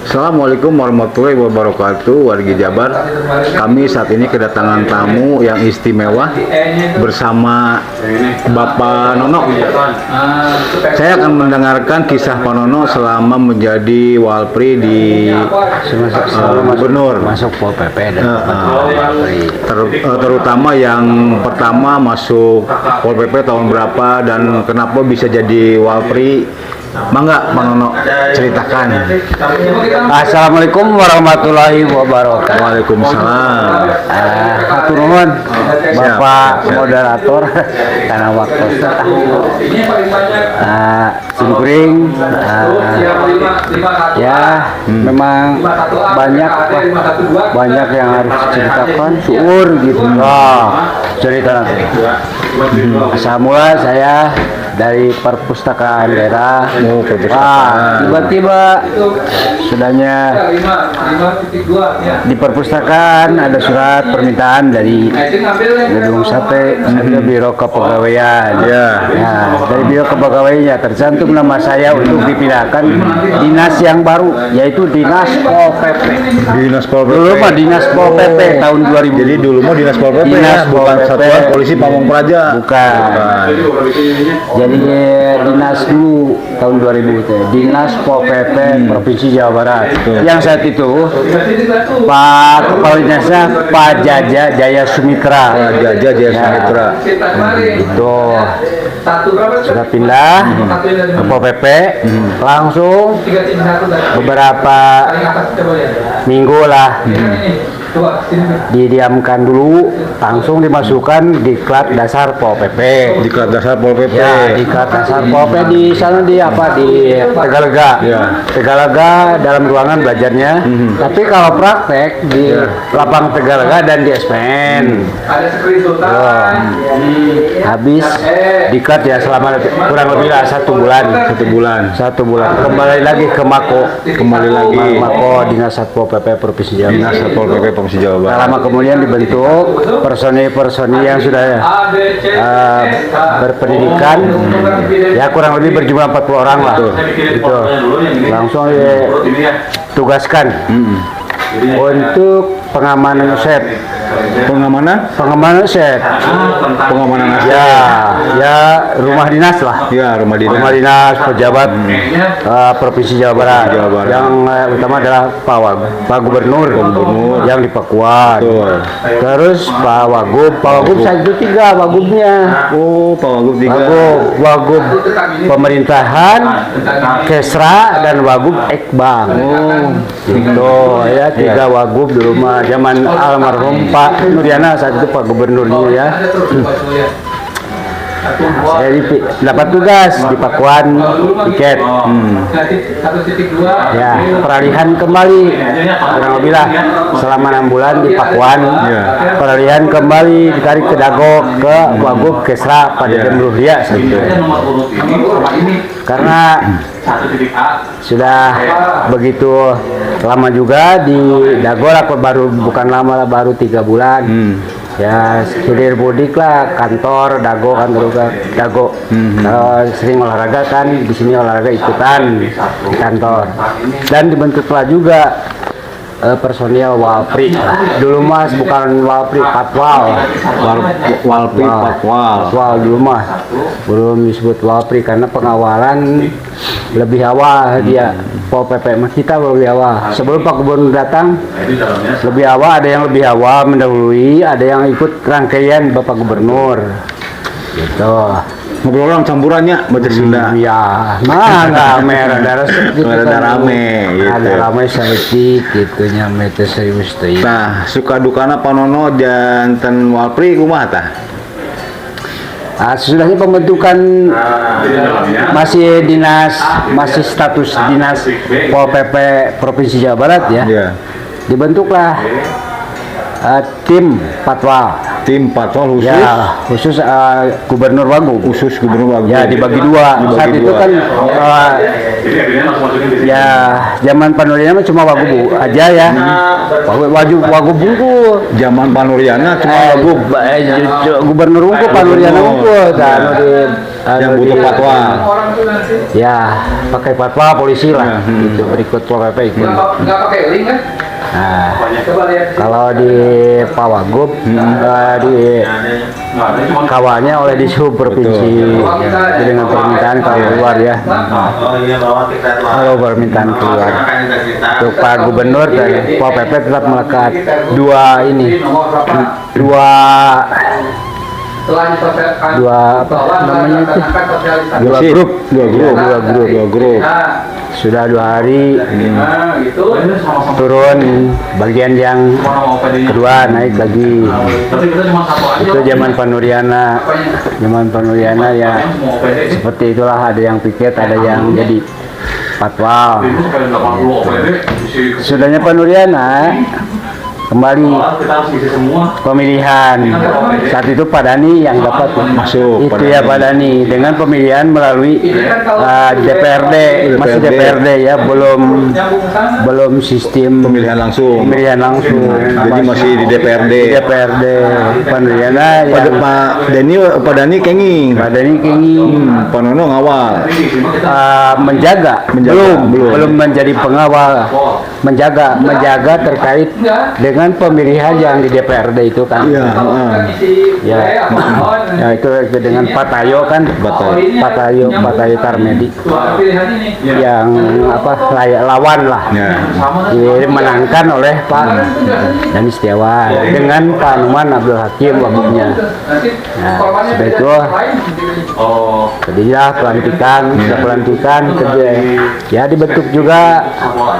Assalamualaikum warahmatullahi wabarakatuh, wargi Jabar. Kami saat ini kedatangan tamu yang istimewa bersama Bapak Nono. Saya akan mendengarkan kisah Pak Nono selama menjadi Walpri di Gubernur. Masuk Pol PP dan terutama yang pertama masuk Pol PP tahun berapa dan kenapa bisa jadi Walpri? Mangga Pak Nono ceritakan. Assalamualaikum warahmatullahi wabarakatuh. Waalaikumsalam. Hatur nuhun Bapak moderator karena waktu simkuring ya memang banyak yang harus diceritakan syukur gitu cerita asal mula saya dari perpustakaan daerah. Tiba-tiba sudahnya di perpustakaan ada surat permintaan dari gedung sate ke biro kepegawaian. Nah, dari biro kepegawaiannya tercantum nama saya untuk dipindahkan dinas yang baru, yaitu dinas Pol PP. Dinas Pol PP. Dulu mah dinas Pol PP tahun 2000. Jadi dulu mah dinas Pol PP Dinas ya, bukan Pol PP. Satuan Polisi Pamong Praja. Bukan. Jadi dinas dulu tahun 2000 itu dinas Pol PP Provinsi Jawa Barat. Yang saat itu Pak Kepala Dinasnya Pak Jaja Jaya Sumitra. Jaja Jaya Sumitra. Itu sudah pindah ke Pol PP, langsung beberapa minggu lah didiamkan dulu, langsung dimasukkan di klat dasar Pol PP. Di klat dasar Pol PP. Ya, di klat dasar Pol PP di sana di apa di Tegalega. Ya. Tegalega dalam ruangan belajarnya. Tapi kalau praktek di lapang Tegalega dan di SPN. Habis di klat ya selama kurang lebih lah 1 bulan. 1 bulan. Kembali lagi ke Mako. Mako Dinas Satpol PP Provinsi Jawa Barat. Dinas Satpol PP Provinsi Jawa Barat. Lama kemudian dibentuk personil yang sudah berpendidikan, ya kurang lebih berjumlah 40 orang lah. Itu langsung ditugaskan untuk pengamanan aset. Pengamanan aset. Pengamanan aset. Ya rumah dinas lah. Ya, rumah dinas pejabat Provinsi Jawa Barat. Yang utama adalah Pak Gubernur yang di Pakuan. Terus Pak Wagub saya itu 3 Wagubnya. Oh, Pak Wagub 3. Wagub pemerintahan, Kesra dan Wagub Ekbang. Gitu ya, 3 Wagub di rumah zaman almarhum Pak Nuriana, saat itu Pak Gubernurnya ya. Saya dapat tugas di Pakuan tiket. Ya, peralihan kembali kurang lebih lah selama 6 bulan di Pakuan. Peralihan kembali ditarik ke Dago, ke Wagub Kesra pada Demruhia gitu. Karena sudah begitu lama juga di Dago lah, bukan lama lah, baru 3 bulan. Ya hilir mudik lah, kantor Dago. Kalau sering olahraga kan di sini olahraga ikutan di kantor, dan dibentuklah juga personil Walpri. Dulu mas bukan Walpri, Patwal. Walpri Patwal dulu mah belum disebut Walpri karena pengawalan lebih awal dia. Pol PP kita lebih awal. Sebelum Pak Gubernur datang lebih awal, ada yang lebih awal mendahului, ada yang ikut rangkaian Bapak Gubernur. Gitu. Ngobrol campurannya baca Sunda. Ya, mana merah darah gitu. Ada rame gitu. Ada rame saeutik gitunya mete serius teh. Nah, suka dukana Pak Nono janten Walpri kumaha tah? Sesudahnya pembentukan masih status dinas Pol PP Provinsi Jawa Barat ya. Dibentuklah tim Patwal. Tim Patwal khusus? Ya, khusus Gubernur Wagub. Khusus Gubernur Wagub. Ya, dibagi 2. Saat itu kan ya zaman Panuriana cuma Wagub aja ya. Wagub unggul. Zaman Panuriana cuma Wagub. Gubernur unggul, Panuriana unggul. Dan di yang butuh fatwa. Ya, pakai fatwa polisi lah. Itu berikut Pol PP itu. Nggak pakai link kan? Nah, Coba lihat. kalau di Pawagub di kawannya oleh Dishub provinsi dengan permintaan kalau keluar ya. Kalau permintaan keluar, untuk Pak Gubernur dan Pol PP tetap melekat dua apa namanya itu, dua grup. Sudah 2 hari turun, bagian yang kedua naik lagi. Itu zaman Panuriana ya, seperti itulah, ada yang piket, ada yang jadi patwal. Sudahnya Panuriana kembali pemilihan, saat itu Pak Dani yang dapat Masuk, itu Pak ya Dani. Pak Dani, dengan pemilihan melalui DPRD, masih DPRD ya, belum sistem Pemilihan langsung. Jadi masih di DPRD. DPRD Panuriana Pak yang Pak Dani kenging. Pak Dani kenging Pak Nono ngawal. menjaga, belum menjadi pengawal, menjaga terkait dengan pemilihan yang di DPRD itu kan. Iya, Ya itu dengan Pak Tayo kan, Pak Tayo Tarmedi yang lawan lah, dimenangkan oleh Pak Dani Setiawan dengan Pak Numan Abdul Hakim wagubnya. Nah, sudah itu jadilah pelantikan kerja ya, dibentuk juga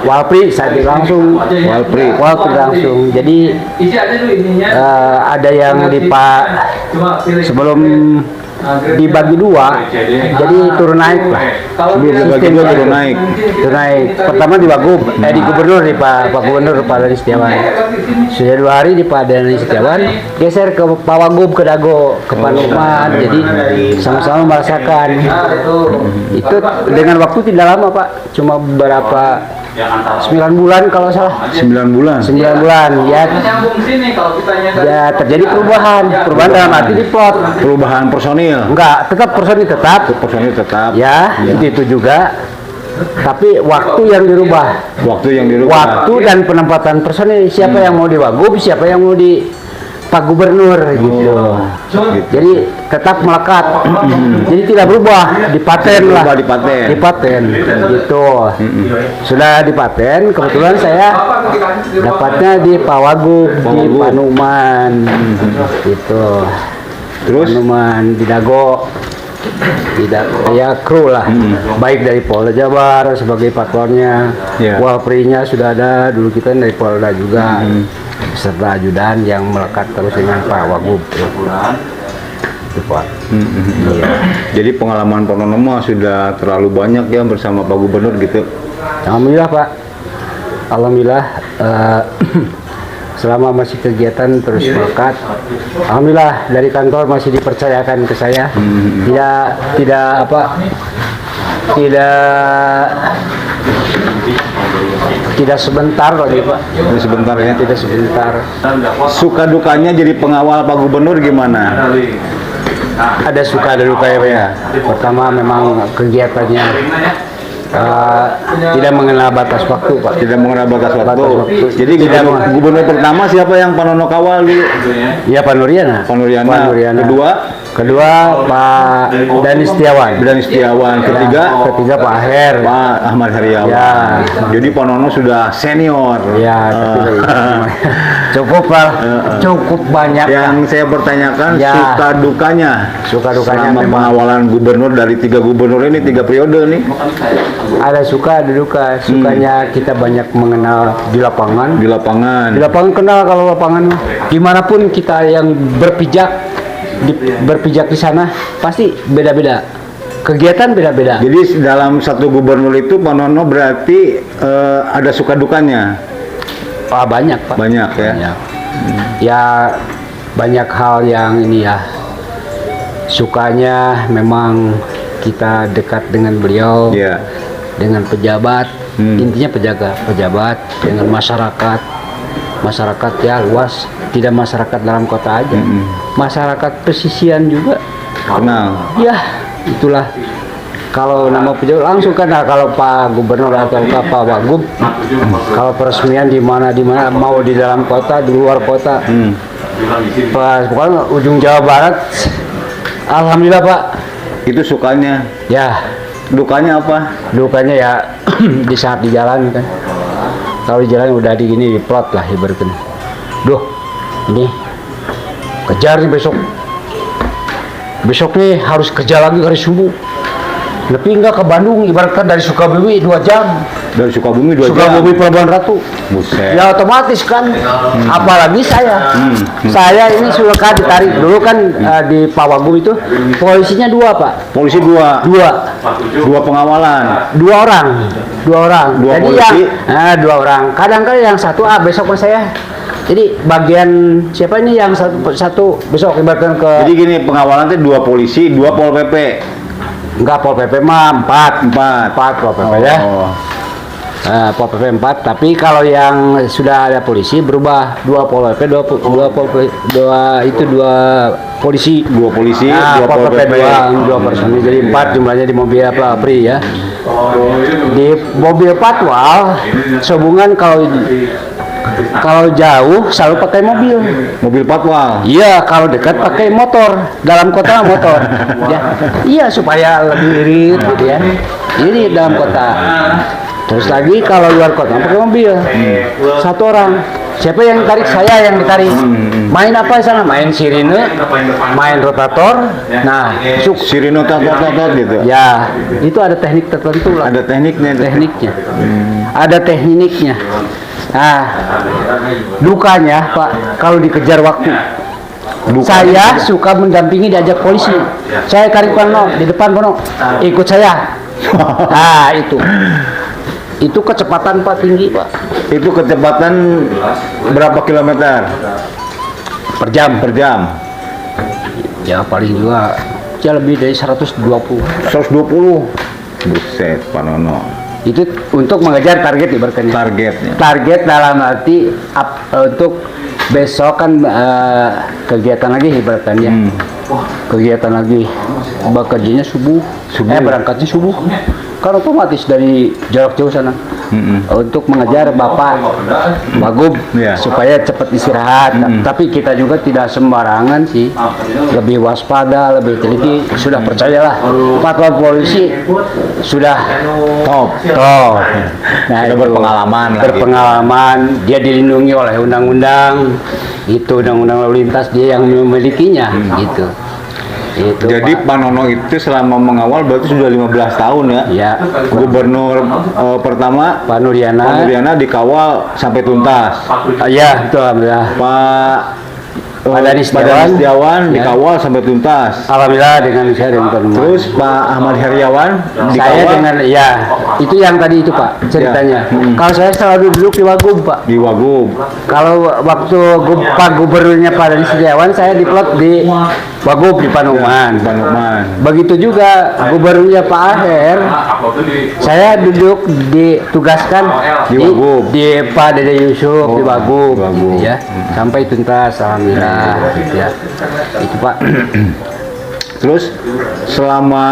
Walpri saat itu langsung. Walpri langsung. Jadi ada yang sebelum dibagi 2, jadi turun naik lah. Sebelum turun naik. Pertama di Wagub, di Gubernur, di Pak Gubernur Pak Dani Setiawan. Sudah 2 hari di Pak Dani Setiawan, geser ke Pak Wagub, ke Dago, ke Panuman. Jadi sama-sama merasakan. Itu dengan waktu tidak lama Pak, cuma berapa 9 bulan kalau salah. 9 bulan. 9 bulan ya. Ya terjadi perubahan dalam arti diplot. Perubahan personil. Enggak, tetap personil tetap. Personil tetap. Ya, itu juga. Tapi waktu yang dirubah. Waktu dan penempatan personil, siapa yang mau di Wagub, siapa yang mau di Pak Gubernur gitu. Jadi tetap melekat. Jadi tidak berubah, dipaten lah. Dipaten gitu. Sudah dipaten, kebetulan saya dapatnya di Pak Wagub, di Panuman gitu. Terus Panuman di Dago. Tidak ya kru lah, baik dari Polda Jabar sebagai patwalnya, Walpri-nya sudah ada, dulu kita dari Polda juga, serta ajudan yang melekat terus dengan Pak Wagub. Itu Pak. Jadi pengalaman Pak Nono mah sudah terlalu banyak ya bersama Pak Gubernur gitu. Alhamdulillah Pak, alhamdulillah. Selama masih kegiatan terus melekat, alhamdulillah dari kantor masih dipercayakan ke saya. Tidak sebentar lagi Pak. Tidak sebentar. Suka dukanya jadi pengawal Pak Gubernur gimana? Ada suka ada duka ya Pak ya. Pertama memang kegiatannya tidak mengenal batas waktu Pak. Tidak mengenal batas waktu. Jadi gubernur pertama siapa yang Pak Nono kawal dulu? Ya Panuriana. Kedua Pak Dani Setiawan. Ketiga Pak Aher. Pak Ahmad Heriawan. Ya. Jadi Pak Nono sudah senior. Ya, cukup lah. Cukup banyak. Yang saya pertanyakan suka dukanya selama pengawalan gubernur dari 3 gubernur ini, 3 periode nih. Ada suka ada duka. Sukanya kita banyak mengenal di lapangan. Di lapangan kenal kalau lapangan dimanapun kita yang berpijak di sana pasti beda-beda. Kegiatan beda-beda. Jadi dalam satu gubernur itu Pak Nono berarti ada suka dukanya. Banyak Pak. Banyak ya. Ya banyak hal yang ini ya. Sukanya memang kita dekat dengan beliau. Dengan pejabat, intinya pejabat dengan masyarakat ya luas, tidak masyarakat dalam kota aja, masyarakat pesisian juga kenal. Ya itulah. Kalau nama pejabat langsung kan, nah, kalau Pak Gubernur atau Pak Wagub, kalau peresmian di mana mau di dalam kota, di luar kota, pas pokoknya ujung Jawa Barat, alhamdulillah Pak. Itu sukanya. Ya, Dukanya apa? dukanya ya di saat di jalan kan. Kalau di jalan udah di gini, di plot lah ibaratnya. Duh, ini kejar nih besok. Besok nih harus kerja lagi hari subuh. Tapi enggak ke Bandung, ibaratkan dari Sukabumi 2 jam. Dari Sukabumi 2 jam. Sukabumi Pelabuhan Ratu. Buset. Ya otomatis kan. Apalagi saya. Saya ini sudah ditarik dulu kan di Pak Wagub itu polisinya 2 Pak. Polisi 2. 2 pengawalan. 2 orang. 2 orang. Dua Jadi polisi. yang 2 orang. Kadang-kadang yang satu besok mas saya. Jadi bagian siapa ini yang satu besok ibaratkan ke. Jadi gini, pengawalan itu 2 polisi, 2 Pol PP. Enggak, Pol PP mah 4 Pol PP ya. Oh. Pol PP 4, tapi kalau yang sudah ada polisi berubah 2 Pol PP, 2 polisi. 2 polisi, Nah, 2 Pol Pol PP PP. 2 personil, jadi 4 jumlahnya di mobil apa APRI ya. Di mobil patwal sehubungan kalau jauh selalu pakai mobil. Mobil patwal. Iya, kalau dekat pakai motor. Dalam kota motor. Ya. Iya, supaya lebih irit gitu ya. Ini dalam kota. Terus lagi kalau luar kota pakai mobil. 1 orang. Siapa yang tarik? Saya yang ditarik. Main apa di sana? Main sirine, main rotator. Nah, Sirino tot gitu. ya, itu ada teknik tertentu lah. Ada tekniknya. Tekniknya. Ada tekniknya. Nah, dukanya Pak, kalau dikejar waktu. Saya suka mendampingi diajak polisi. Saya tarik Pano di depan Pano, ikut saya. Nah, itu kecepatan Pak tinggi Pak. Itu kecepatan berapa kilometer Per jam. per jam? Ya paling juga ya lebih dari 120. 120. Buset, Pak Nono. Itu untuk mengejar target ibaratnya. Targetnya. Target dalam arti untuk besok kan kegiatan lagi ibaratnya. Kegiatan lagi bekerjanya subuh. Berangkatnya subuh. Kan otomatis dari jarak jauh sana. Untuk mengejar Bapak Wagub supaya cepat istirahat. Tapi kita juga tidak sembarangan sih. Lebih waspada, lebih teliti. Sudah percayalah, patwal polisi sudah top. Nah, Sudah itu berpengalaman lah berpengalaman. Dia dilindungi oleh undang-undang. Itu undang-undang lalu lintas, dia yang memilikinya gitu. Itu, Jadi Pak. Pak Nono itu selama mengawal berarti sudah 15 tahun ya. Ya, Gubernur pertama Pak Nuriana. Pak Nuriana dikawal sampai tuntas. Ya, itu alhamdulillah. Pak Danis Setiawan, Setiawan dikawal sampai tuntas. Alhamdulillah dengan saya dengan Pak Nuriana. Terus Pak Ahmad Heriawan saya dikawal dengan ya itu yang tadi itu Pak ceritanya. Kalau saya selalu duduk di Wagub Pak. di Wagub. Kalau waktu Pak Gubernurnya Pak Danis Setiawan, saya diplot di Wagub di Panuman. Begitu juga Gubernurnya Pak Aher, saya duduk ditugaskan Di Wagub. di Pak Dede Yusuf di Wagub, Wagub. gitu ya, sampai tuntas alhamdulillah gitu ya. Itu Pak. Terus selama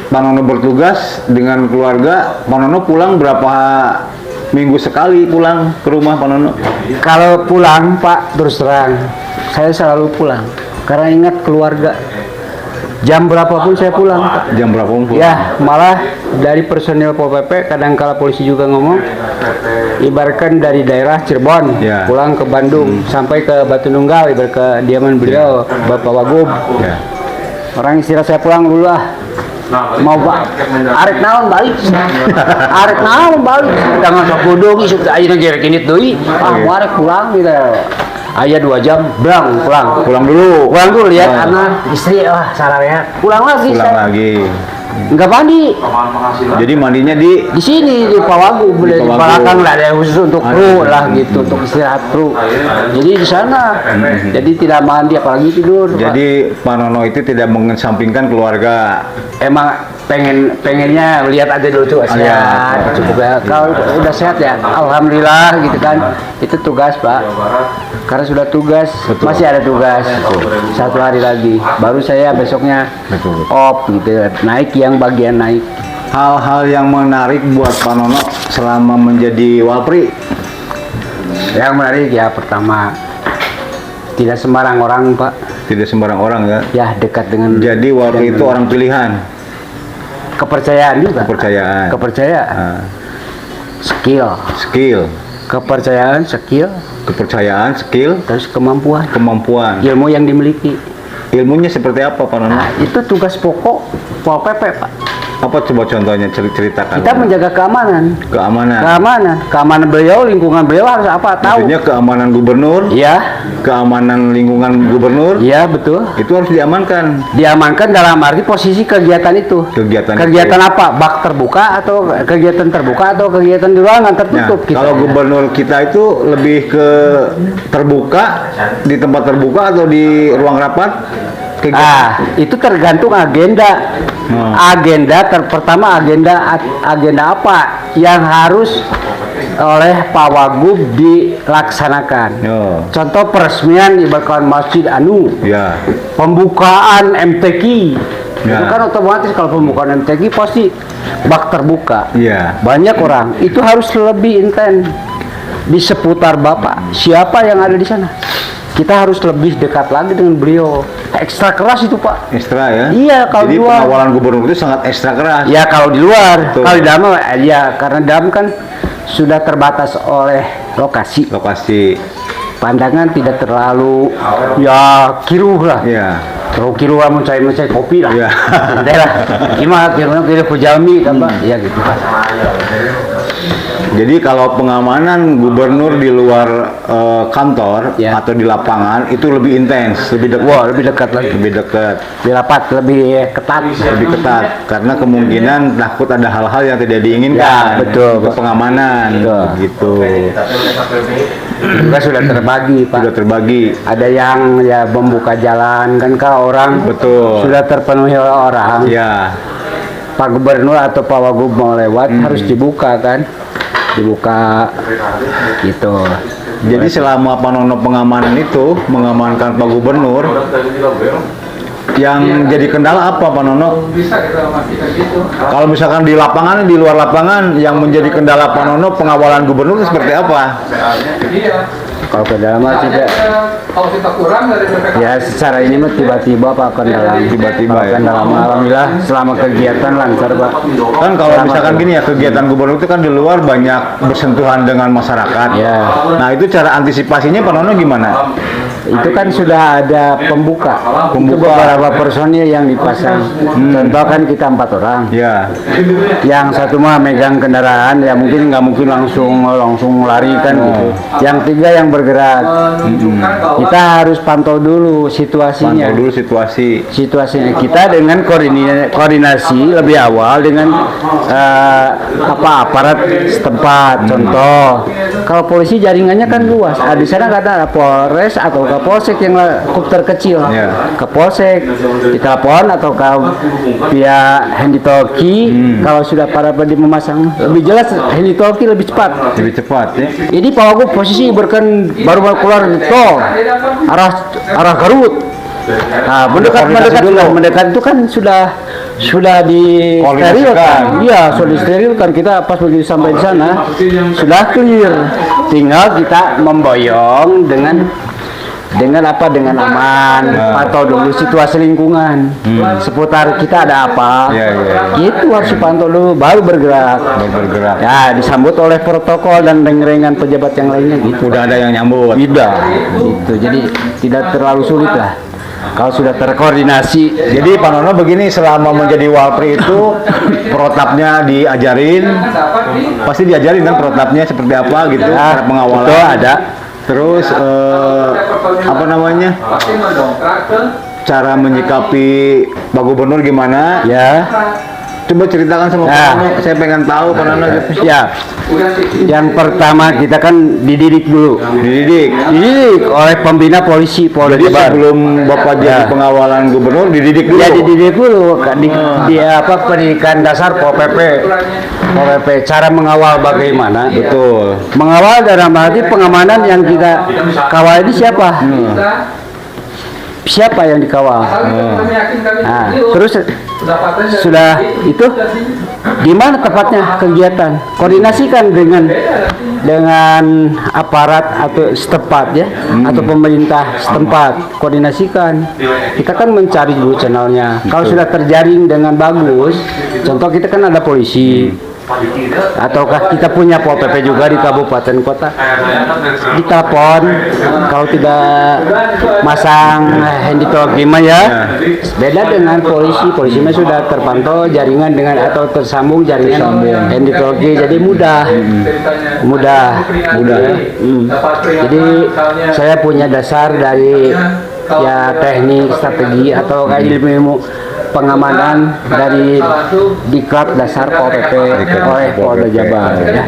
Pak Nono bertugas dengan keluarga, Pak Nono pulang berapa minggu sekali pulang ke rumah Pak Nono? Kalau pulang Pak, terus terang saya selalu pulang karena ingat keluarga. Jam berapapun saya pulang Pak. Jam berapa pulang? Ya, malah dari personil Pol PP, kadang-kala polisi juga ngomong, ibaratkan dari daerah Cirebon Ya. pulang ke Bandung sampai ke Batu Nunggal, ibarat ke diaman beliau Bapak Wagub. Ya. Orang istilah saya pulang dulu lah. Mau Pak, arek naon balik. Arek naon balik. Jangan sok bodong isuk ayeuna gerek ini deui. Mau arek pulang gitu. Aya 2 jam, pulang. Pulang dulu. Pulang dulu lihat anak, istri, wah sararehat. Pulang lagi Pulang saya. lagi. Enggak mandi. Jadi mandinya di Di sini di Pawagu, di Pawagu. belakang lah ada khusus untuk kru lah gitu, untuk istirahat kru. Jadi di sana. Jadi tidak mandi apalagi tidur. Pak. Jadi Pak Nono itu tidak mengesampingkan keluarga. Emang pengennya lihat aja dulu tuh sehat, cukup ya. Kalau udah sehat ya, alhamdulillah gitu kan. Itu tugas Pak. karena sudah tugas, Betul. masih ada tugas 1 hari lagi. Baru saya besoknya Betul. off gitu, naik yang bagian naik. Hal-hal yang menarik buat Pak Nono selama menjadi Walpri. Yang menarik ya pertama, tidak sembarang orang Pak, Tidak sembarang orang ya. ya dekat dengan Jadi Walpri itu orang pilihan, kepercayaan juga. kepercayaan, Kepercayaan, Ah, skill, skill, kepercayaan, skill, kepercayaan, skill, terus kemampuan, kemampuan. ilmu yang dimiliki. Ilmunya seperti apa Pak Nono? Nah, itu tugas pokok Pol PP Pak. Apa coba contohnya ceritakan? Kita menjaga keamanan. Keamanan. Keamanan beliau, lingkungan beliau harus apa? Tahu. Maksudnya keamanan gubernur, Iya, keamanan lingkungan gubernur, iya betul. itu harus diamankan. Diamankan dalam arti posisi kegiatan itu. Kegiatan Kegiatan itu. apa? Bak terbuka atau kegiatan terbuka atau kegiatan di ruangan Nah, tertutup? Kita. kalau gubernur kita itu lebih ke terbuka, di tempat terbuka atau di ruang rapat? Itu tergantung agenda. Hmm. Agenda pertama agenda apa yang harus oleh Pak Wagub dilaksanakan. Oh, Contoh peresmian ibaratkan Masjid Anu, ya, pembukaan MTQ. Ya. Itu kan otomatis kalau pembukaan MTQ pasti bak terbuka. ya. Banyak orang, itu harus lebih intens di seputar Bapak. Siapa yang ada di sana? Kita harus lebih dekat lagi dengan beliau. Ekstra keras itu Pak. Ekstra ya. Iya, kalau Jadi di luar. pengawalan gubernur itu sangat ekstra keras. Ya kalau di luar, Betul. kalau di dalam ya karena dalam kan sudah terbatas oleh lokasi. Lokasi. Pandangan tidak terlalu ya kiruh lah. Ya. Terlalu kiruh lah mencari kopi lah. Ya. Santai lah. Gimana kiruh pujami kan Pak? Ya gitu Pak. Jadi kalau pengamanan gubernur di luar kantor Ya. atau di lapangan itu lebih intens, lebih dekat. Wah, lebih dekat lagi. Lebih dekat, Lebih rapat, lebih ketat. lebih ketat. Karena kemungkinan takut ada hal-hal yang tidak diinginkan. Ya, betul, Untuk Pak. pengamanan, Betul. gitu. Juga sudah terbagi Pak. Sudah terbagi. Ada yang ya membuka jalan kan kalau orang Betul. sudah terpenuhi oleh orang. Ya. Pak Gubernur atau Pak Wagub mau lewat harus dibuka kan, dibuka gitu. Jadi selama Pak Nono pengamanan itu mengamankan Pak Gubernur, yang jadi kendala apa Pak Nono? Bisa kita memastikan gitu. Kalau misalkan di lapangan, di luar lapangan, yang menjadi kendala Pak Nono pengawalan gubernur itu seperti apa? Iya. Kalau ke dalam mah tidak. Kalau kita kurang dari PPK. Ya secara ini mah tiba-tiba Pak akan dalam. Tiba-tiba, Kalau ya. akan dalam alhamdulillah selama kegiatan lancar Pak. Kan kalau misalkan gini ya, kegiatan gubernur itu kan di luar banyak bersentuhan dengan masyarakat. Ya. Nah itu cara antisipasinya Pak Nono gimana? Itu kan sudah ada pembuka. Itu beberapa personil yang dipasang. Contoh kan kita 4 orang. Ya, Yang satu mah megang kendaraan ya mungkin nggak mungkin langsung lari kan gitu. Yang 3 yang bergerak. Menunjukkan bahwa Kita harus pantau dulu situasinya. pantau dulu situasi. Situasinya kita dengan koordinasi lebih awal dengan aparat setempat. Contoh, kalau polisi jaringannya kan luas. Di sana kata ada Polres atau Kapolsek yang cukup terkecil. Ya. Kapolsek ditelepon atau ke pihak handy talkie. Kalau sudah para pedi memasang lebih jelas handy talkie lebih cepat. Lebih cepat ya. Ini Pak Wagub posisi baru keluar tol arah Garut. Nah, mendekat itu kan sudah disterilkan. Iya, sudah disterilkan. Kita pas begitu sampai di sana sudah clear. Tinggal kita memboyong dengan aman, pantau dulu situasi lingkungan, seputar kita ada apa, Iya, iya. itu harus dipantau dulu, baru bergerak. Bergerak. Ya, disambut oleh protokol dan dengan pejabat yang lainnya gitu. Udah ada yang nyambut. Tidak, gitu. Jadi tidak terlalu sulit lah. Kalau sudah terkoordinasi, Jadi Pak Nono begini, selama menjadi Walpri itu protapnya diajarin, pasti diajarin kan protapnya seperti apa gitu, cara pengawalan. itu ada. Terus apa namanya? pasti mendongkrak ke Cara menyikapi Pak Gubernur gimana? Ya, Coba ceritakan sama Pak Nah. Nono, saya pengen tahu Pak Nono. Ya, yang pertama kita kan dididik dulu. Dididik. Dididik oleh pembina polisi Polda Jadi Jabar. sebelum Bapak jadi Ya. pengawalan gubernur dididik dulu. Ya dididik dulu di apa pendidikan dasar Pol PP cara mengawal bagaimana. Betul. Mengawal dalam arti pengamanan yang kita kawal ini siapa? Siapa yang dikawal? Nah, terus sudah itu di mana tepatnya kegiatan? Koordinasikan dengan aparat atau setempat ya, atau pemerintah setempat. Koordinasikan. Kita kan mencari dulu channelnya. Kalau sudah terjaring dengan bagus, contoh kita kan ada polisi. Ataukah kita punya Pol PP juga di kabupaten kota, ditelepon kalau tidak masang handicap mah ya, beda dengan polisi mah sudah terpantau jaringan dengan atau tersambung jaringan handicap, jadi mudah. Jadi saya punya dasar dari ya teknik strategi atau kayak ilmu pengamanan dari Diklat Dasar Pol PP oleh Polda Jabar ya.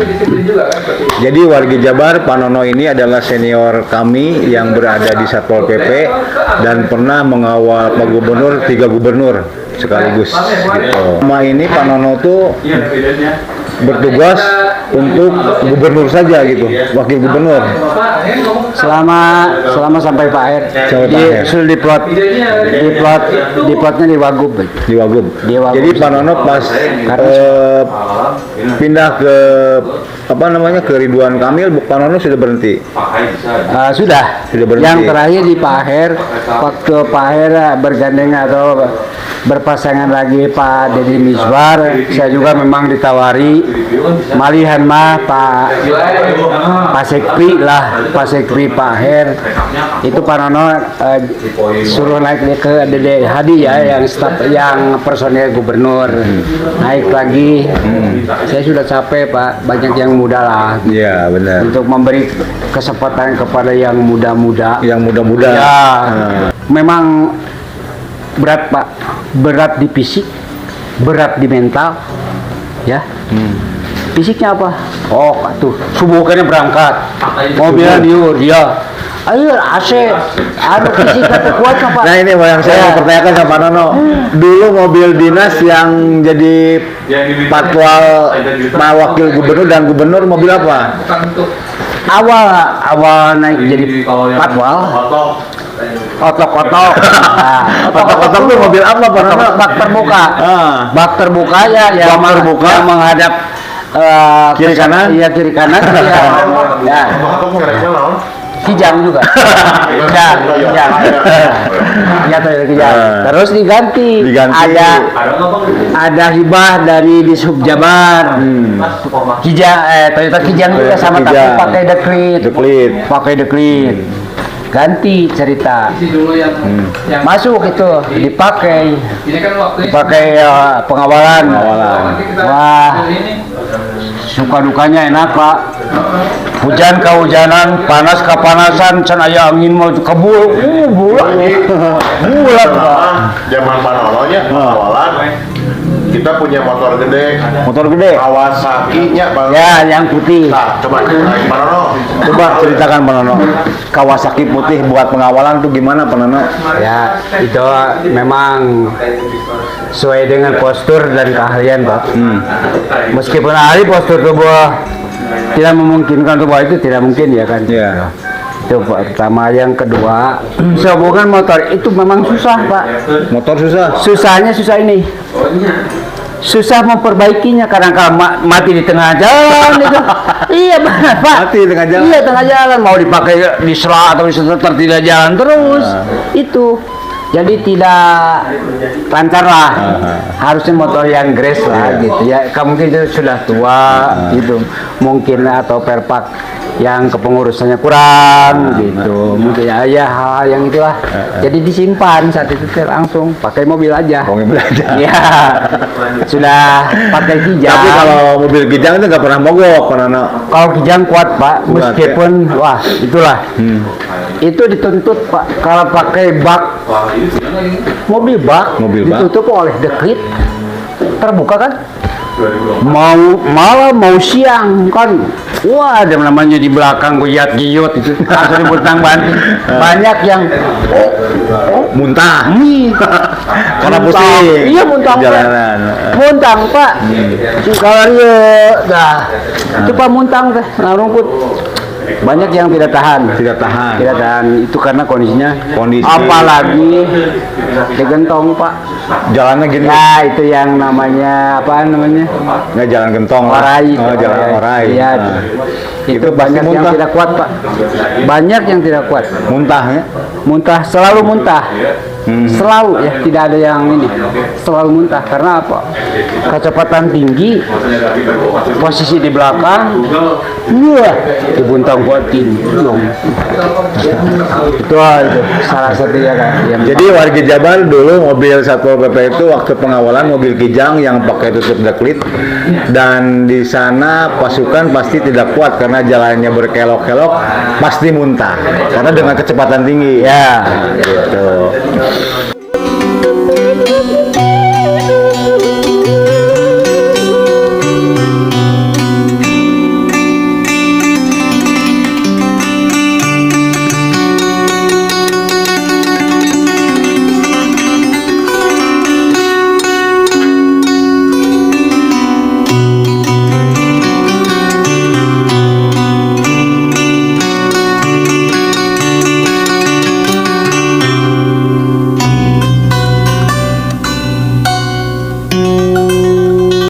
Jadi warga Jabar, Pak Nono ini adalah senior kami yang berada di Satpol PP dan pernah mengawal Pak Gubernur, 3 gubernur sekaligus. Gitu. Sama ini Pak Nono tuh bertugas untuk gubernur saja gitu, wakil gubernur. Selama sampai Pak Air, sudah diplotnya di Wagub. Di Wagub. Di Wagub. Jadi Pak Nono pas pindah ke apa namanya ke Ridwan Kamil, Pak Nono sudah berhenti. Sudah berhenti. Yang terakhir di Pak Air, waktu Pak Air bergandeng atau berpasangan lagi Pak Deddy Mizwar, saya juga memang ditawari malihan mah Pak Sekri Pak Air itu Pak Nono suruh naik ke Dede Hadi ya, yang staf yang personil gubernur naik lagi. Saya sudah capek Pak, banyak yang muda lah. Iya benar. Untuk memberi kesempatan kepada yang muda-muda. Yang muda-muda. Ya, memang berat Pak, berat di fisik, berat di mental, ya. Fisiknya apa? Oh, tuh subuhnya berangkat, mobilnya diur, dia. Ayo AC, fisiknya kuat Pak. Nah ini yang saya mau pertanyakan sama Pak Nono. Dulu mobil dinas yang jadi patwal wakil gubernur dan gubernur mobil apa? Awal naik jadi patwal. Otok-otok. Otok-otok itu mobil apa Pak Nono? Bak terbuka. Bak terbuka ya, yang menghadap kiri kanan. Iya kiri kanan. Ya. Kijang juga. Kijang. Ya kijang. Terus diganti. Ada hibah dari di Sub Jabar. Kijang Toyota Kijang juga sama tapi pakai deklit. Ganti cerita. Masuk itu dipakai pengawalan. Wah, suka dukanya enak Pak. Hujan kehujanan, panas kepanasan, can aya angin mau kebul, bulat Pak. Zaman Pak Nono nya awalan kita punya motor gede Kawasaki-nya Pak. Ya, yang putih. Nah, coba Pak Nono. Coba ceritakan Pak Nono. Kawasaki putih buat pengawalan tuh gimana Pak Nono? Ya, itu memang sesuai dengan postur dan keahlian Pak. Meskipun ahli postur tubuh tidak memungkinkan, tubuh itu tidak mungkin ya kan. Ya. Itu pertama. Yang kedua, sehubungan motor itu memang susah Pak. Motor susah. Susahnya susah ini. Susah memperbaikinya, kadang-kadang mati di tengah jalan itu. Iya benar Pak. Mati di tengah jalan. Iya tengah jalan, mau dipakai di sela atau di seter tidak jalan terus. Itu. Jadi tidak lancar lah. Harusnya motor yang grace lah gitu ya. Mungkin itu sudah tua gitu. Mungkin atau perpak yang kepengurusannya kurang gitu. Mungkin ya hal yang itulah. Jadi disimpan saat itu langsung pakai mobil aja. Ya. Sudah pakai kijang. Tapi kalau mobil kijang itu nggak pernah mogok Pak Nono. Kalau kijang kuat Pak, meskipun wah itulah. Itu dituntut Pak kalau pakai bak mobil bak ditutup oleh deklit terbuka kan, mau siang kan, wah ada namanya di belakang guyat-giyut itu langsung dibuntang banting, banyak yang Muntah. Karena muntang. pusing. Iya muntang Pak. Jalanan. Muntang Pak. Kalau dia dah itu Pak muntang teh, nah rumput. Banyak yang tidak tahan. Tidak tahan. Tidak tahan itu karena kondisinya. Kondisi. Apalagi digentong Pak. Jalannya gini. Ya itu yang namanya apa namanya? Nggak jalan gentong lah. Warai. Oh, jalan warai. Iya. Nah. Itu pasti banyak yang muntah. tidak kuat Pak. Banyak yang tidak kuat. Muntahnya. Muntah selalu muntah. Selalu ya, tidak ada yang ini. Selalu muntah karena apa? Kecepatan tinggi, posisi di belakang, wah, dibuntang buatin. Itu salah satu ya kan. Jadi warga Jabar dulu mobil Satpol PP itu waktu pengawalan mobil Kijang yang pakai tutup deklit, dan di sana pasukan pasti tidak kuat karena jalannya berkelok-kelok, pasti muntah karena dengan kecepatan tinggi. Ya. Gitu.